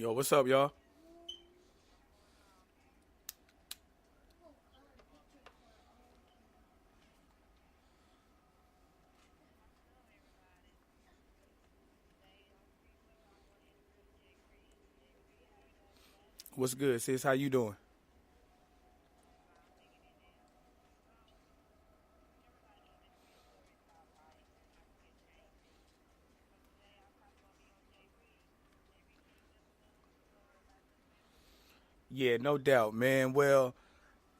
Yo, what's up, y'all? What's good, sis? How you doing? Yeah, no doubt, man. Well,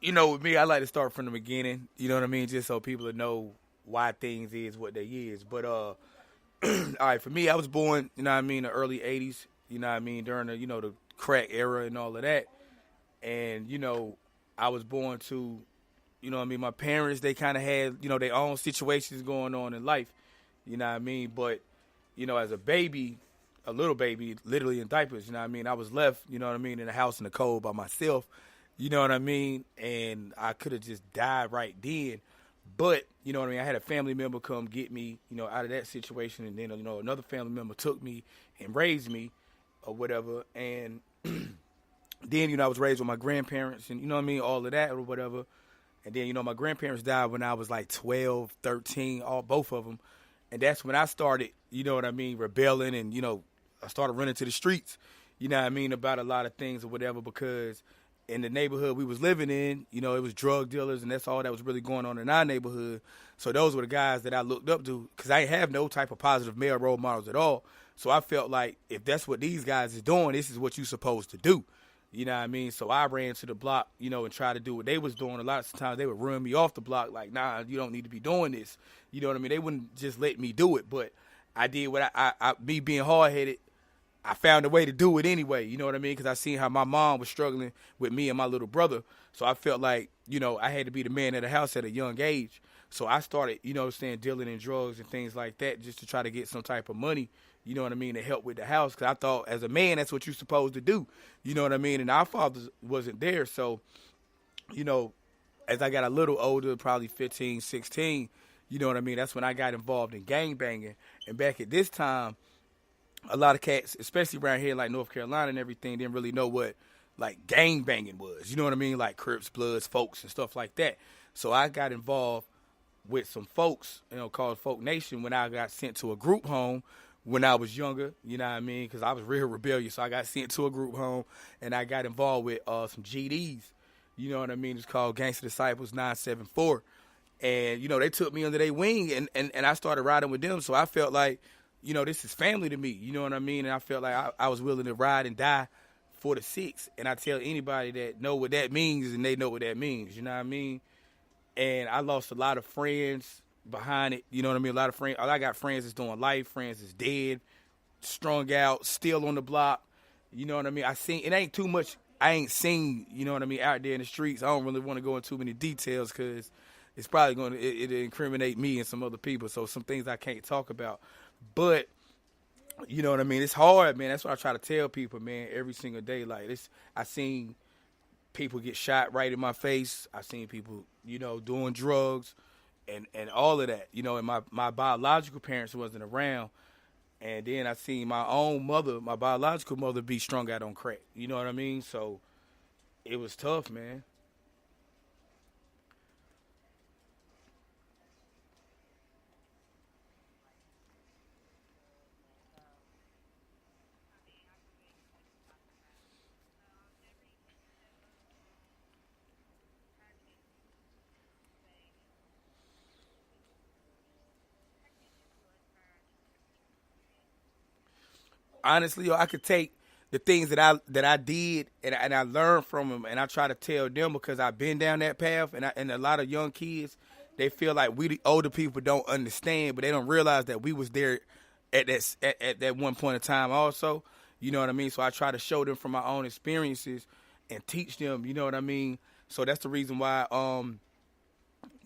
with me, I like to start from the beginning. You know what I mean? Just so people to know why things is what they is. But all right, for me, I was born, you know what I mean, the early '80s. You know what I mean, during the crack era and all of that. And I was born to, what I mean, my parents, they kind of had, their own situations going on in life. You know what I mean? But as a baby, a little baby, literally in diapers, you know what I mean? I was left, you know what I mean, in the house in the cold by myself, you know what I mean? And I could have just died right then. But, you know what I mean? I had a family member come get me, out of that situation. And then, another family member took me and raised me or whatever. And then, I was raised with my grandparents and, you know what I mean? All of that or whatever. And then, my grandparents died when I was like 12, 13, all both of them. And that's when I started, you know what I mean, rebelling and, I started running to the streets, you know what I mean, about a lot of things or whatever because in the neighborhood we was living in, it was drug dealers and that's all that was really going on in our neighborhood. So those were the guys that I looked up to because I have no type of positive male role models at all. So I felt like if that's what these guys is doing, this is what you supposed to do. You know what I mean? So I ran to the block, and tried to do what they was doing. A lot of times they would run me off the block like, nah, you don't need to be doing this. You know what I mean? They wouldn't just let me do it. But I did what me being hard-headed, I found a way to do it anyway. You know what I mean? Because I seen how my mom was struggling with me and my little brother. So I felt like, I had to be the man of the house at a young age. So I started, dealing in drugs and things like that just to try to get some type of money, you know what I mean, to help with the house. Because I thought as a man, that's what you're supposed to do. You know what I mean? And our fathers wasn't there. So, you know, as I got a little older, probably 15, 16, you know what I mean, that's when I got involved in gang banging. And back at this time, a lot of cats, especially around here like North Carolina and everything, didn't really know what like gang banging was. You know what I mean? Like Crips, Bloods, folks, and stuff like that. So I got involved with some folks, called Folk Nation when I got sent to a group home when I was younger. You know what I mean? Because I was real rebellious. So I got sent to a group home and I got involved with some GDs. You know what I mean? It's called Gangster Disciples 974. And, they took me under their wing and I started riding with them. So I felt like, this is family to me. You know what I mean? And I felt like I was willing to ride and die for the six. And I tell anybody that know what that means and they know what that means. You know what I mean? And I lost a lot of friends behind it. You know what I mean? A lot of friends. I got friends that's doing life, friends that's dead, strung out, still on the block. You know what I mean? I seen it ain't too much. I ain't seen, you know what I mean, out there in the streets. I don't really want to go into too many details because it's probably going to it incriminate me and some other people. So some things I can't talk about. But you know what I mean? It's hard, man. That's what I try to tell people, man, every single day. Like this, I seen people get shot right in my face. I seen people, doing drugs and all of that. And my biological parents wasn't around. And then I seen my own mother, my biological mother, be strung out on crack. You know what I mean? So it was tough, man. Honestly, yo, I could take the things that I did and I learned from them, and I try to tell them because I've been down that path, and a lot of young kids they feel like we the older people don't understand, but they don't realize that we was there at that one point in time also. You know what I mean? So I try to show them from my own experiences and teach them. You know what I mean? So that's the reason why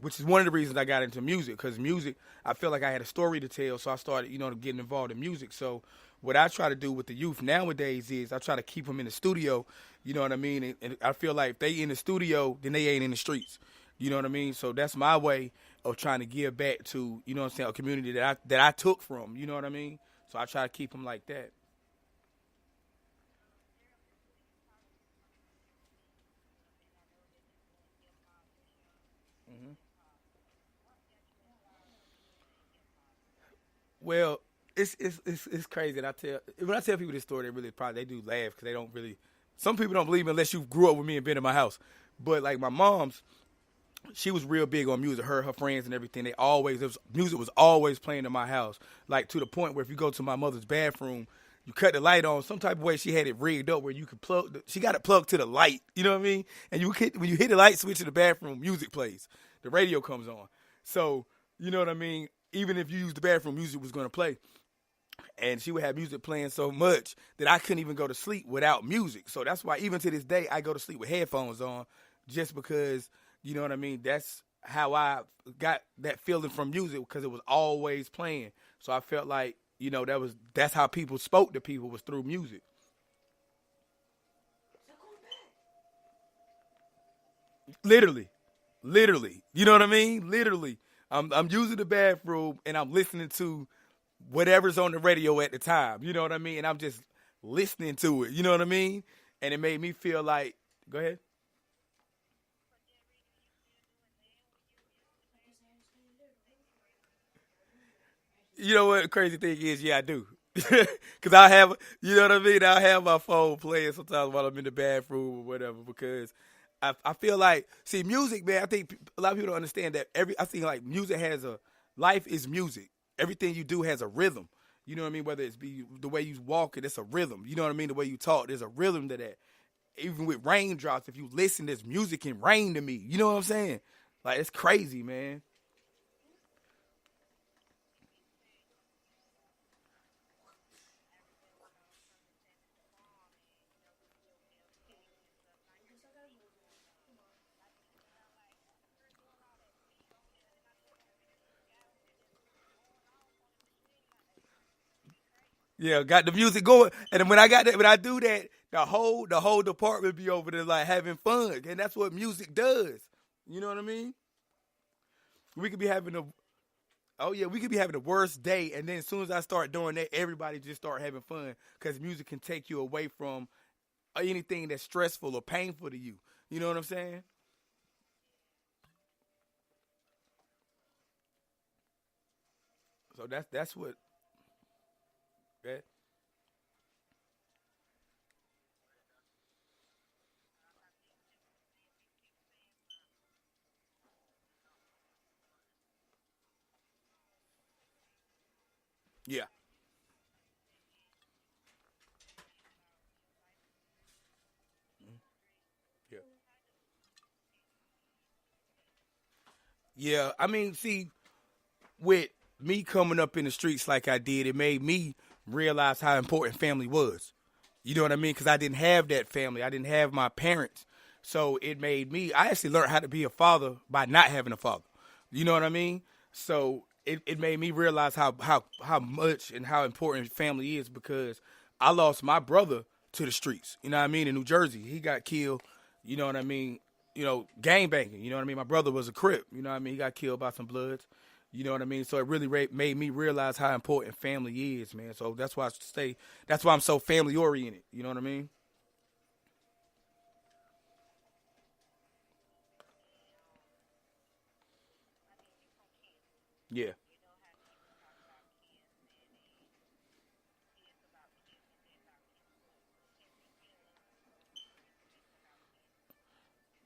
which is one of the reasons I got into music. Because music, I feel like I had a story to tell, so I started, getting involved in music. So what I try to do with the youth nowadays is I try to keep them in the studio. You know what I mean? And I feel like if they in the studio, then they ain't in the streets. You know what I mean? So that's my way of trying to give back to, you know what I'm saying, a community that I took from. You know what I mean? So I try to keep them like that. Well, it's crazy. And I tell when I tell people this story, they really probably they do laugh because they don't really. Some people don't believe me unless you grew up with me and been in my house. But like my mom's, she was real big on music. Her friends and everything. Music was always playing in my house. Like to the point where if you go to my mother's bathroom, you cut the light on some type of way. She had it rigged up where you could she got it plugged to the light. You know what I mean? And when you hit the light switch in the bathroom, music plays. The radio comes on. So you know what I mean. Even if you use the bathroom, music was going to play. And she would have music playing so much that I couldn't even go to sleep without music. So that's why even to this day I go to sleep with headphones on, just because you know what I mean. That's how I got that feeling from music because it was always playing. So I felt like that's how people spoke to people was through music. Literally, literally. You know what I mean? Literally, I'm using the bathroom and I'm listening to whatever's on the radio at the time. You know what I mean? And I'm just listening to it. You know what I mean? And it made me feel like, go ahead. You know what the crazy thing is? Yeah, I do. Cause I have, you know what I mean. I have my phone playing sometimes while I'm in the bathroom or whatever. Because I feel like, see, music, man. I think a lot of people don't understand that. I think like music has a life is music. Everything you do has a rhythm. You know what I mean? Whether it's be the way you walk, it's a rhythm. You know what I mean? The way you talk, there's a rhythm to that. Even with raindrops, if you listen, there's music and rain to me. You know what I'm saying? Like it's crazy, man. Yeah, got the music going, and then when I do that, the whole department be over there like having fun, and that's what music does. You know what I mean? We could be having a Oh yeah, we could be having the worst day, and then as soon as I start doing that, everybody just start having fun because music can take you away from anything that's stressful or painful to you. You know what I'm saying? So that's what. That, yeah, yeah, yeah. I mean, see, with me coming up in the streets like I did, it made me realize how important family was. You know what I mean? Because I didn't have that family. I didn't have my parents. So it made me. I actually learned how to be a father by not having a father. You know what I mean? So it made me realize how much and how important family is because I lost my brother to the streets. You know what I mean? In New Jersey, he got killed. You know what I mean? Gang banging. You know what I mean? My brother was a Crip. You know what I mean? He got killed by some Bloods. You know what I mean? So it really made me realize how important family is, man. So that's why I say that's why I'm so family oriented. You know what I mean? Yeah.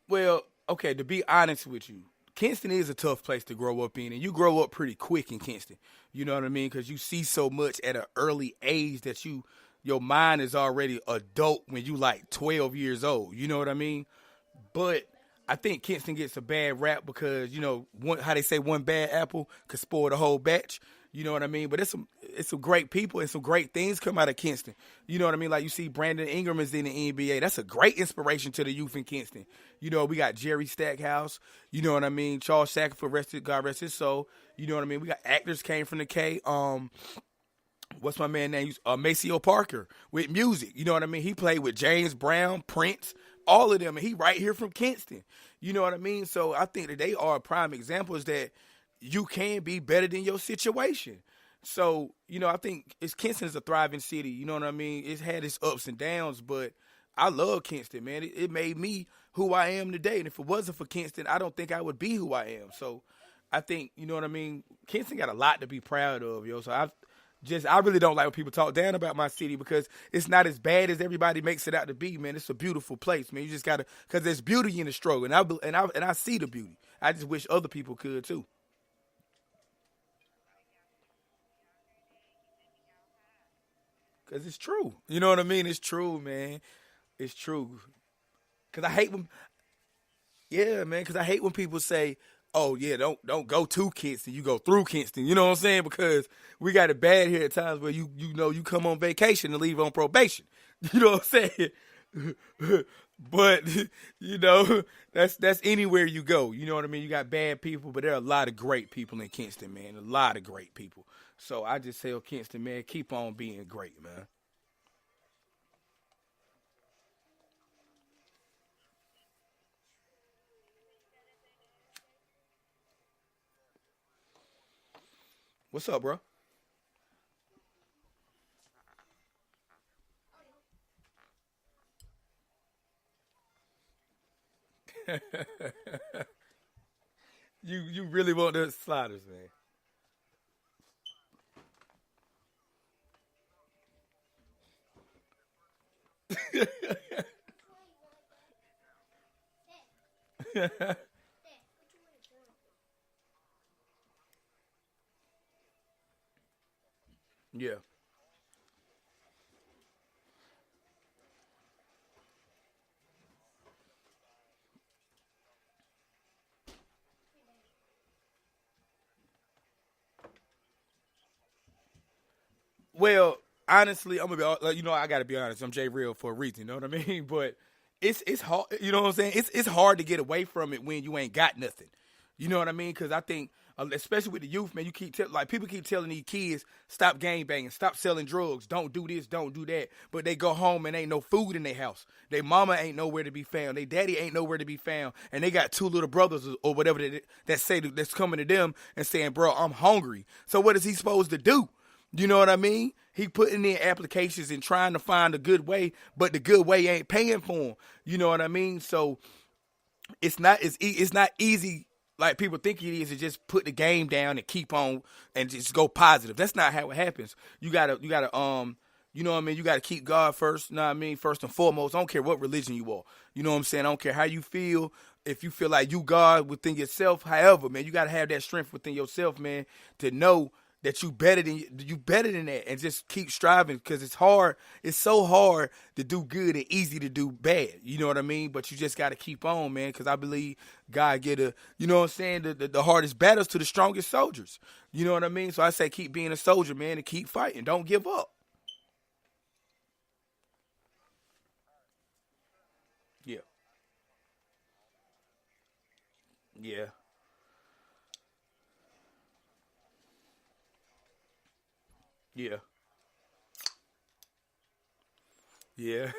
Well, okay, to be honest with you, Kinston is a tough place to grow up in, and you grow up pretty quick in Kinston. You know what I mean? Because you see so much at an early age that your mind is already adult when you like 12 years old. You know what I mean? But I think Kinston gets a bad rap because how they say one bad apple could spoil the whole batch. You know what I mean? But it's some great people and some great things come out of Kinston. You know what I mean? Like you see Brandon Ingram is in the NBA. That's a great inspiration to the youth in Kinston. We got Jerry Stackhouse. You know what I mean? Charles Shackelford, God rest his soul. You know what I mean? We got actors came from the K. What's my man name? Maceo Parker with music. You know what I mean? He played with James Brown, Prince, all of them, and he right here from Kinston. You know what I mean? So I think that they are prime examples that you can be better than your situation. So I think Kinston is a thriving city. You know what I mean? It's had its ups and downs, but I love Kinston, man. It made me who I am today, and if it wasn't for Kinston, I don't think I would be who I am. So I think you know what I mean. Kinston got a lot to be proud of, yo. So just I really don't like when people talk down about my city because it's not as bad as everybody makes it out to be, man. It's a beautiful place, man. You just gotta, cause there's beauty in the struggle, and I see the beauty. I just wish other people could too, cause it's true. You know what I mean? It's true, man. It's true. Cause I hate when Yeah, man, because I hate when people say, "Oh yeah, don't go to Kinston, you go through Kinston." You know what I'm saying? Because we got it bad here at times where you come on vacation and leave on probation. You know what I'm saying? But that's anywhere you go. You know what I mean? You got bad people, but there are a lot of great people in Kinston, man. A lot of great people. So I just tell Kinston, man, keep on being great, man. What's up, bro? You really want the sliders, man? Yeah. Well, honestly, I'm gonna be like, I gotta be honest. I'm J-Real for a reason. You know what I mean? But it's hard. You know what I'm saying? It's hard to get away from it when you ain't got nothing. You know what I mean? Because I think, especially with the youth, man, like people keep telling these kids stop gang banging, stop selling drugs, don't do this, don't do that. But they go home and ain't no food in their house. Their mama ain't nowhere to be found. Their daddy ain't nowhere to be found. And they got two little brothers or whatever that's coming to them and saying, "Bro, I'm hungry." So what is he supposed to do? You know what I mean? He putting in applications and trying to find a good way, but the good way ain't paying for him. You know what I mean? So it's not easy like people think it is to just put the game down and keep on and just go positive. That's not how it happens. You know what I mean? You gotta keep God first, you know what I mean? First and foremost. I don't care what religion you are. You know what I'm saying? I don't care how you feel. If you feel like you God within yourself, however, man, you gotta have that strength within yourself, man, to know that you better than that, and just keep striving because it's hard. It's so hard to do good and easy to do bad. You know what I mean? But you just got to keep on, man. Because I believe God get you know what I'm saying, the hardest battles to the strongest soldiers. You know what I mean? So I say keep being a soldier, man, and keep fighting. Don't give up. Yeah, yeah, yeah, yeah.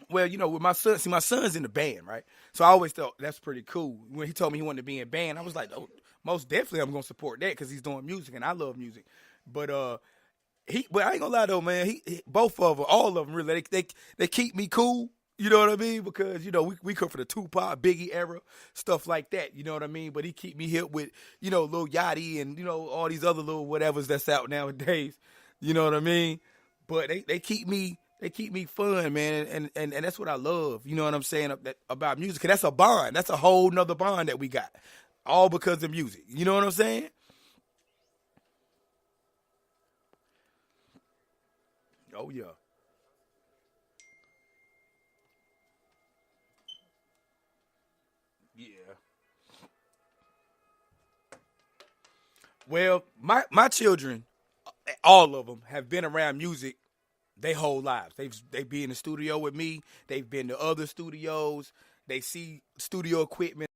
Well, with my son, see, my son's in the band, right? So I always thought that's pretty cool. When he told me he wanted to be in band, I was like, oh, most definitely I'm gonna support that because he's doing music and I love music. But but I ain't gonna lie though, man. Both of them, all of them, really, they keep me cool. You know what I mean? Because we come from the Tupac, Biggie era, stuff like that. You know what I mean? But he keep me hip with Lil Yachty and all these other little whatevers that's out nowadays. You know what I mean? But they keep me fun, man, and that's what I love. You know what I'm saying about music? 'Cause that's a bond. That's a whole nother bond that we got, all because of music. You know what I'm saying? Oh yeah, yeah. Well, my children, all of them, have been around music their whole lives. They be in the studio with me. They've been to other studios. They see studio equipment